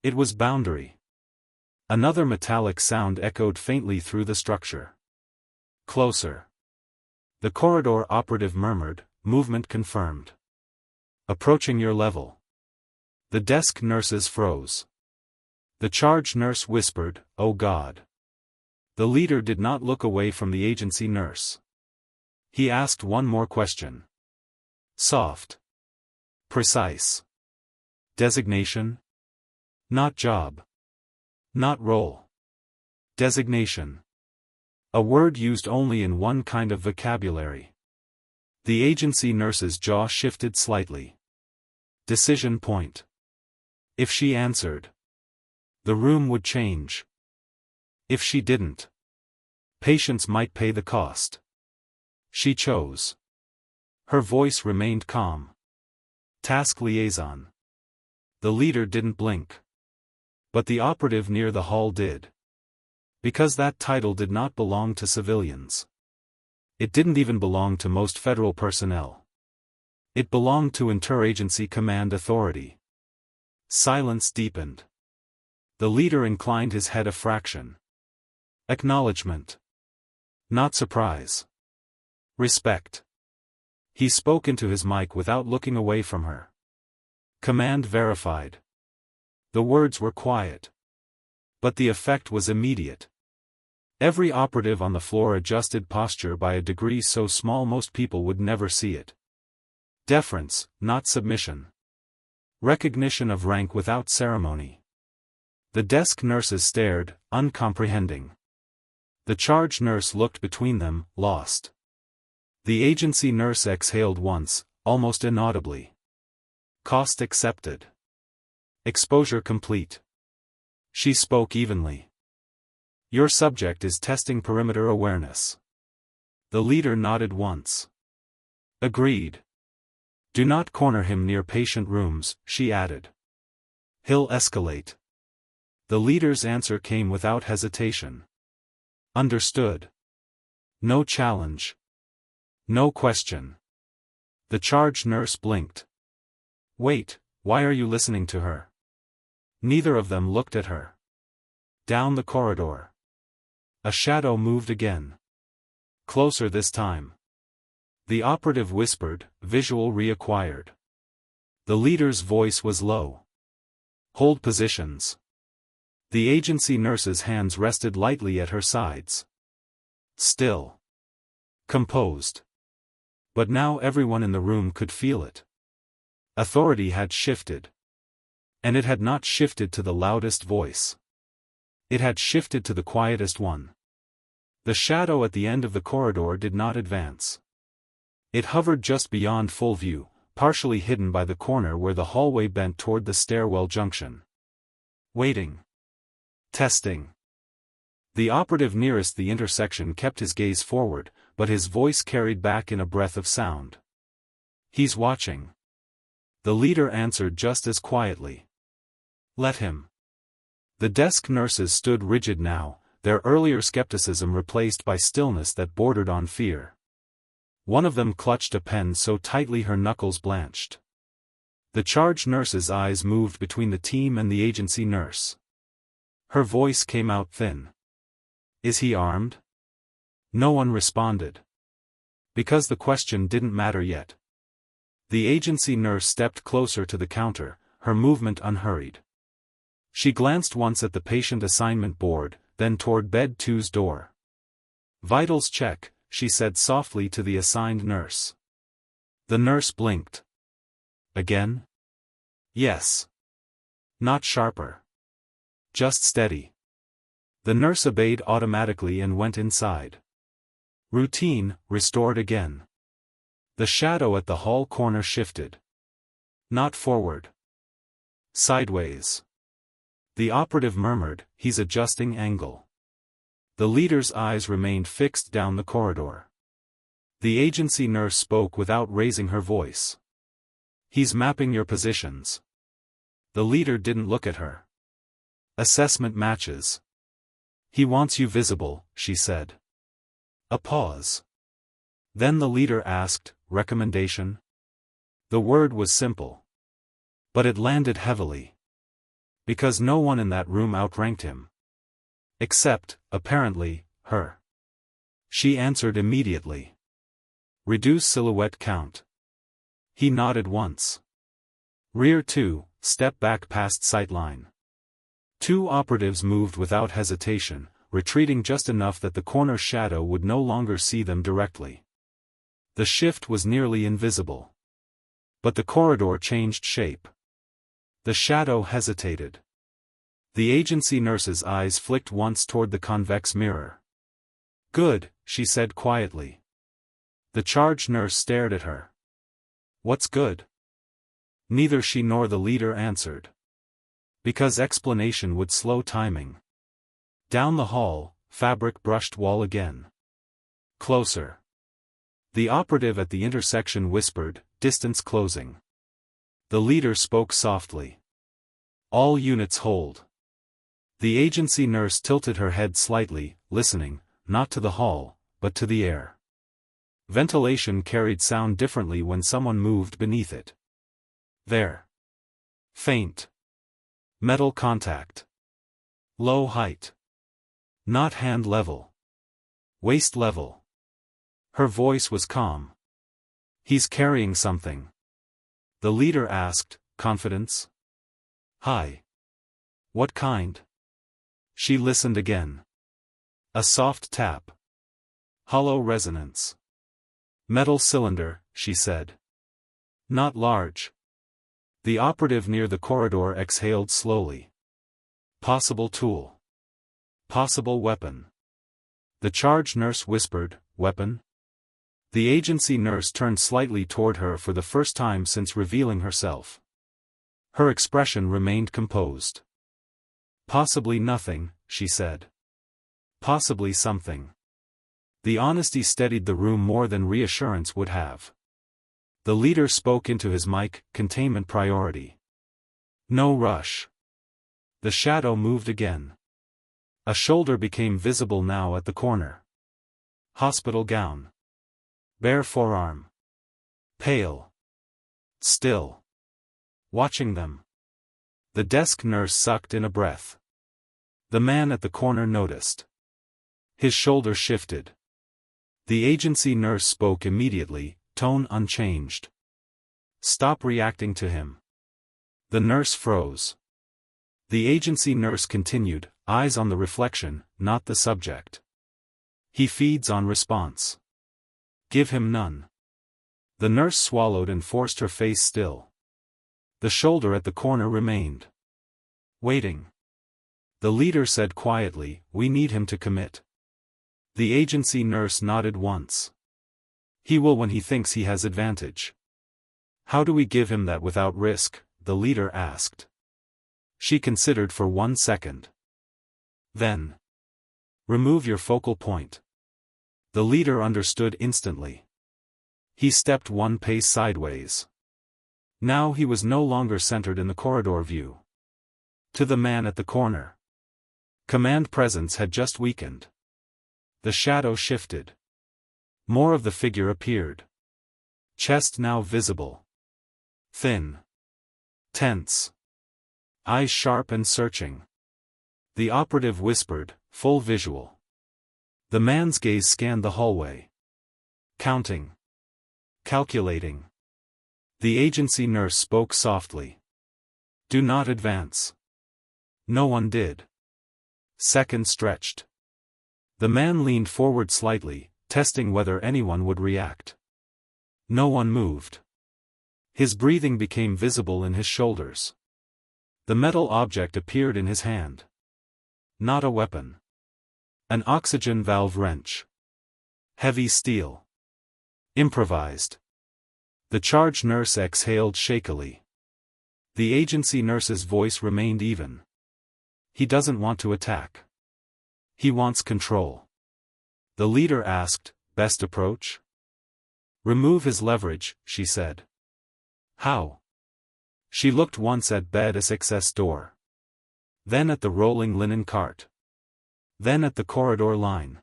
It was boundary. Another metallic sound echoed faintly through the structure. Closer. The corridor operative murmured, movement confirmed. Approaching your level. The desk nurses froze. The charge nurse whispered, "Oh God." The leader did not look away from the agency nurse. He asked one more question. Soft. Precise. Designation? Not job. Not role. Designation. A word used only in one kind of vocabulary. The agency nurse's jaw shifted slightly. Decision point. If she answered, the room would change. If she didn't, patients might pay the cost. She chose. Her voice remained calm. Task liaison. The leader didn't blink. But the operative near the hall did. Because that title did not belong to civilians. It didn't even belong to most federal personnel. It belonged to interagency command authority. Silence deepened. The leader inclined his head a fraction. Acknowledgement. Not surprise. Respect. He spoke into his mic without looking away from her. Command verified. The words were quiet. But the effect was immediate. Every operative on the floor adjusted posture by a degree so small most people would never see it. Deference, not submission. Recognition of rank without ceremony. The desk nurses stared, uncomprehending. The charge nurse looked between them, lost. The agency nurse exhaled once, almost inaudibly. Cost accepted. Exposure complete. She spoke evenly. Your subject is testing perimeter awareness. The leader nodded once. Agreed. Do not corner him near patient rooms, she added. He'll escalate. The leader's answer came without hesitation. Understood. No challenge. No question. The charge nurse blinked. Wait, why are you listening to her? Neither of them looked at her. Down the corridor. A shadow moved again. Closer this time. The operative whispered, visual reacquired. The leader's voice was low. Hold positions. The agency nurse's hands rested lightly at her sides. Still. Composed. But now everyone in the room could feel it. Authority had shifted. And it had not shifted to the loudest voice. It had shifted to the quietest one. The shadow at the end of the corridor did not advance. It hovered just beyond full view, partially hidden by the corner where the hallway bent toward the stairwell junction. Waiting. Testing. The operative nearest the intersection kept his gaze forward, but his voice carried back in a breath of sound. He's watching. The leader answered just as quietly. Let him. The desk nurses stood rigid now, their earlier skepticism replaced by stillness that bordered on fear. One of them clutched a pen so tightly her knuckles blanched. The charge nurse's eyes moved between the team and the agency nurse. Her voice came out thin. Is he armed? No one responded. Because the question didn't matter yet. The agency nurse stepped closer to the counter, her movement unhurried. She glanced once at the patient assignment board, then toward bed 2's door. Vitals check, she said softly to the assigned nurse. The nurse blinked. Again? Yes. Not sharper. Just steady. The nurse obeyed automatically and went inside. Routine, restored again. The shadow at the hall corner shifted. Not forward. Sideways. The operative murmured, he's adjusting angle. The leader's eyes remained fixed down the corridor. The agency nurse spoke without raising her voice. He's mapping your positions. The leader didn't look at her. Assessment matches. He wants you visible, she said. A pause. Then the leader asked, recommendation? The word was simple. But it landed heavily. Because no one in that room outranked him. Except, apparently, her. She answered immediately. Reduce silhouette count. He nodded once. Rear 2, step back past sightline. 2 operatives moved without hesitation, retreating just enough that the corner shadow would no longer see them directly. The shift was nearly invisible. But the corridor changed shape. The shadow hesitated. The agency nurse's eyes flicked once toward the convex mirror. Good, she said quietly. The charge nurse stared at her. What's good? Neither she nor the leader answered. Because explanation would slow timing. Down the hall, fabric brushed wall again. Closer. The operative at the intersection whispered, distance closing. The leader spoke softly. All units hold. The agency nurse tilted her head slightly, listening, not to the hall, but to the air. Ventilation carried sound differently when someone moved beneath it. There. Faint. Metal contact. Low height. Not hand level. Waist level. Her voice was calm. He's carrying something. The leader asked, confidence? Hi. What kind? She listened again. A soft tap. Hollow resonance. Metal cylinder, she said. Not large. The operative near the corridor exhaled slowly. Possible tool. Possible weapon. The charge nurse whispered, weapon? The agency nurse turned slightly toward her for the first time since revealing herself. Her expression remained composed. Possibly nothing, she said. Possibly something. The honesty steadied the room more than reassurance would have. The leader spoke into his mic, containment priority. No rush. The shadow moved again. A shoulder became visible now at the corner. Hospital gown. Bare forearm. Pale. Still. Watching them. The desk nurse sucked in a breath. The man at the corner noticed. His shoulder shifted. The agency nurse spoke immediately, tone unchanged. Stop reacting to him. The nurse froze. The agency nurse continued, eyes on the reflection, not the subject. He feeds on response. Give him none. The nurse swallowed and forced her face still. The shoulder at the corner remained. Waiting. The leader said quietly, we need him to commit. The agency nurse nodded once. He will when he thinks he has advantage. How do we give him that without risk? The leader asked. She considered for 1 second. Then. Remove your focal point. The leader understood instantly. He stepped 1 pace sideways. Now he was no longer centered in the corridor view. To the man at the corner. Command presence had just weakened. The shadow shifted. More of the figure appeared. Chest now visible. Thin. Tense. Eyes sharp and searching. The operative whispered, full visual. The man's gaze scanned the hallway. Counting. Calculating. The agency nurse spoke softly. Do not advance. No one did. Second stretched. The man leaned forward slightly, testing whether anyone would react. No one moved. His breathing became visible in his shoulders. The metal object appeared in his hand. Not a weapon. An oxygen valve wrench. Heavy steel. Improvised. The charge nurse exhaled shakily. The agency nurse's voice remained even. He doesn't want to attack. He wants control. The leader asked, best approach? Remove his leverage, she said. How? She looked once at bed access door. Then at the rolling linen cart. Then at the corridor line.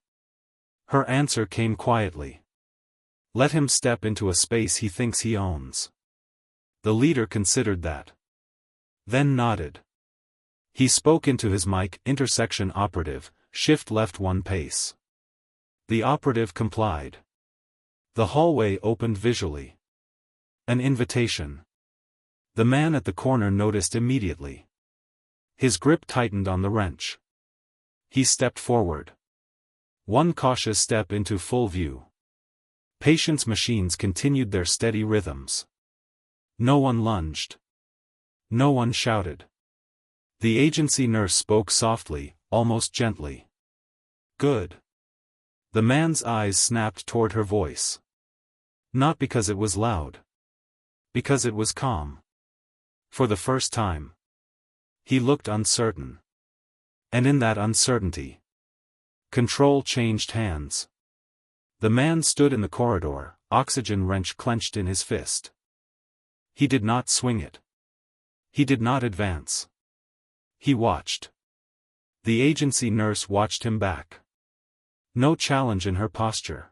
Her answer came quietly. Let him step into a space he thinks he owns. The leader considered that. Then nodded. He spoke into his mic, intersection operative, shift left 1 pace. The operative complied. The hallway opened visually. An invitation. The man at the corner noticed immediately. His grip tightened on the wrench. He stepped forward. 1 cautious step into full view. Patient's machines continued their steady rhythms. No one lunged. No one shouted. The agency nurse spoke softly, almost gently. Good. The man's eyes snapped toward her voice. Not because it was loud. Because it was calm. For the first time. He looked uncertain. And in that uncertainty, control changed hands. The man stood in the corridor, oxygen wrench clenched in his fist. He did not swing it. He did not advance. He watched. The agency nurse watched him back. No challenge in her posture.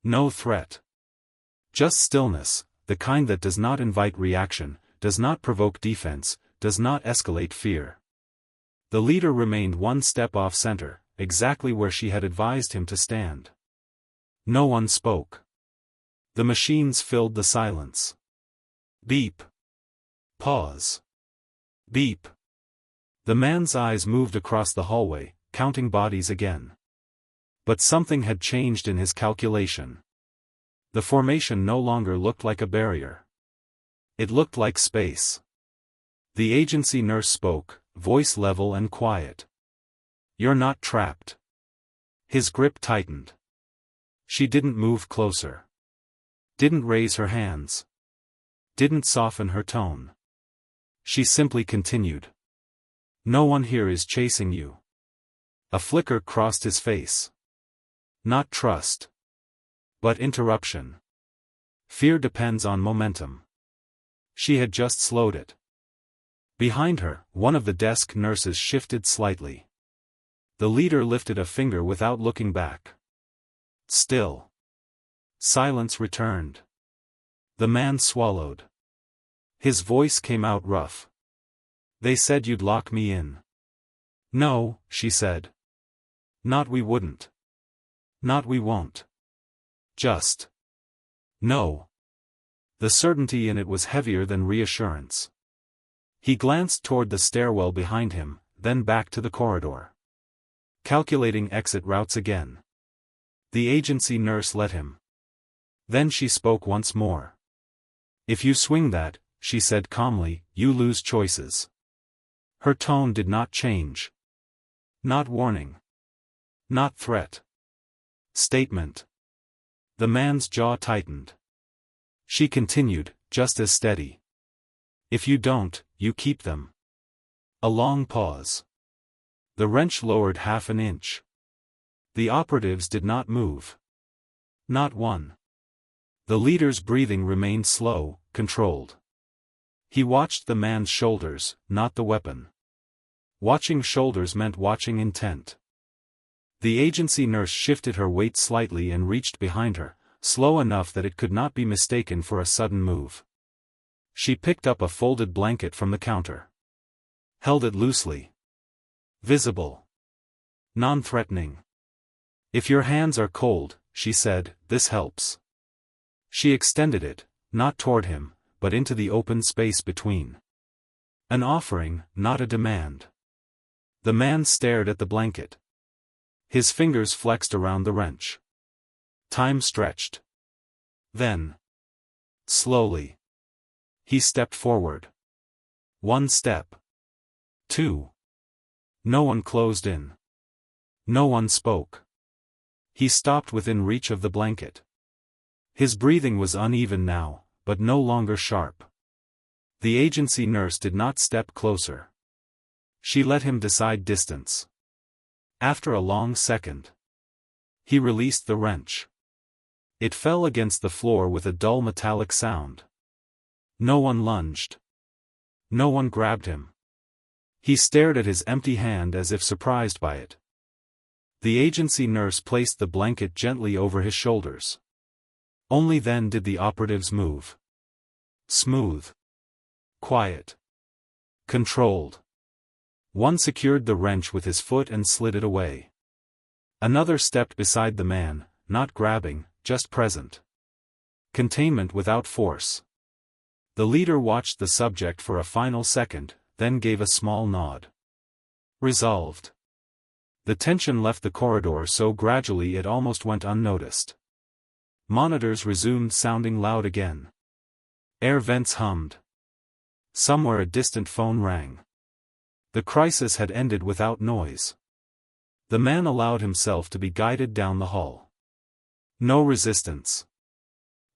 No threat. Just stillness, the kind that does not invite reaction, does not provoke defense, does not escalate fear. The leader remained 1 step off center, exactly where she had advised him to stand. No one spoke. The machines filled the silence. Beep. Pause. Beep. The man's eyes moved across the hallway, counting bodies again. But something had changed in his calculation. The formation no longer looked like a barrier. It looked like space. The agency nurse spoke, voice level and quiet. "You're not trapped." His grip tightened. She didn't move closer. Didn't raise her hands. Didn't soften her tone. She simply continued. "No one here is chasing you." A flicker crossed his face. Not trust. But interruption. Fear depends on momentum. She had just slowed it. Behind her, one of the desk nurses shifted slightly. The leader lifted a finger without looking back. Still. Silence returned. The man swallowed. His voice came out rough. "They said you'd lock me in." "No," she said. "Not we wouldn't. Not we won't. Just. No." The certainty in it was heavier than reassurance. He glanced toward the stairwell behind him, then back to the corridor. Calculating exit routes again. The agency nurse let him. Then she spoke once more. "If you swing that," she said calmly, "you lose choices." Her tone did not change. Not warning. Not threat. Statement. The man's jaw tightened. She continued, just as steady. "If you don't, you keep them." A long pause. The wrench lowered half an inch. The operatives did not move. Not one. The leader's breathing remained slow, controlled. He watched the man's shoulders, not the weapon. Watching shoulders meant watching intent. The agency nurse shifted her weight slightly and reached behind her, slow enough that it could not be mistaken for a sudden move. She picked up a folded blanket from the counter. Held it loosely. Visible. Non-threatening. "If your hands are cold," she said, "this helps." She extended it, not toward him, but into the open space between. An offering, not a demand. The man stared at the blanket. His fingers flexed around the wrench. Time stretched. Then. Slowly. He stepped forward. 1 step. 2. No one closed in. No one spoke. He stopped within reach of the blanket. His breathing was uneven now, but no longer sharp. The agency nurse did not step closer. She let him decide distance. After a long second. He released the wrench. It fell against the floor with a dull metallic sound. No one lunged. No one grabbed him. He stared at his empty hand as if surprised by it. The agency nurse placed the blanket gently over his shoulders. Only then did the operatives move. Smooth. Quiet. Controlled. One secured the wrench with his foot and slid it away. Another stepped beside the man, not grabbing, just present. Containment without force. The leader watched the subject for a final second, then gave a small nod. Resolved. The tension left the corridor so gradually it almost went unnoticed. Monitors resumed sounding loud again. Air vents hummed. Somewhere a distant phone rang. The crisis had ended without noise. The man allowed himself to be guided down the hall. No resistance.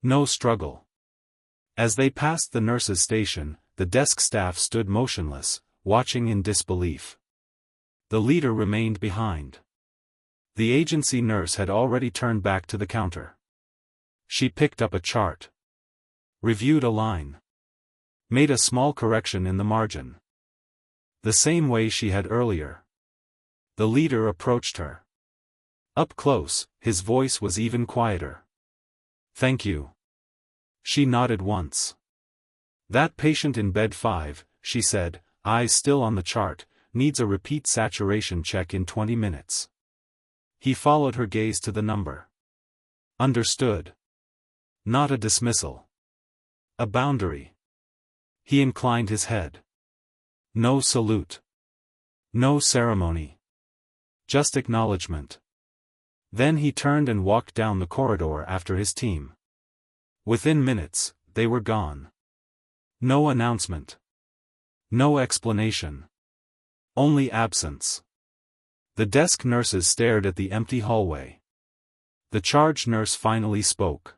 No struggle. As they passed the nurse's station, the desk staff stood motionless, watching in disbelief. The leader remained behind. The agency nurse had already turned back to the counter. She picked up a chart. Reviewed a line. Made a small correction in the margin. The same way she had earlier. The leader approached her. Up close, his voice was even quieter. "Thank you." She nodded once. "That patient in bed 5, she said, eyes still on the chart, needs a repeat saturation check in 20 minutes. He followed her gaze to the number. "Understood." Not a dismissal. A boundary. He inclined his head. No salute. No ceremony. Just acknowledgement. Then he turned and walked down the corridor after his team. Within minutes, they were gone. No announcement. No explanation. Only absence. The desk nurses stared at the empty hallway. The charge nurse finally spoke.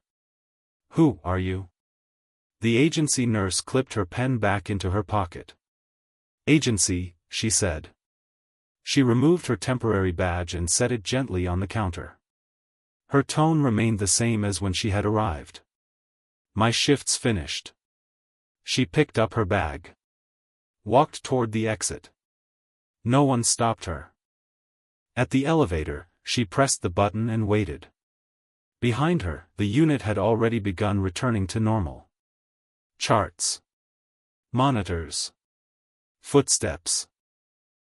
"Who are you?" The agency nurse clipped her pen back into her pocket. "Agency," she said. She removed her temporary badge and set it gently on the counter. Her tone remained the same as when she had arrived. "My shift's finished." She picked up her bag. Walked toward the exit. No one stopped her. At the elevator, she pressed the button and waited. Behind her, the unit had already begun returning to normal. Charts. Monitors. Footsteps.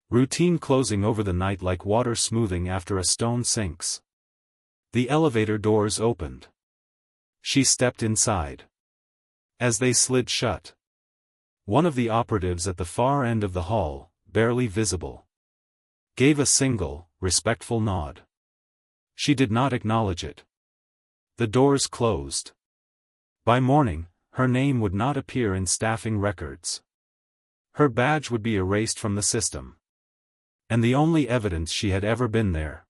Routine closing over the night like water smoothing after a stone sinks. The elevator doors opened. She stepped inside. As they slid shut, one of the operatives at the far end of the hall, barely visible, gave a single, respectful nod. She did not acknowledge it. The doors closed. By morning, her name would not appear in staffing records. Her badge would be erased from the system. And the only evidence she had ever been there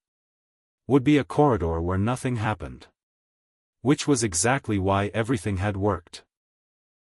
would be a corridor where nothing happened. Which was exactly why everything had worked.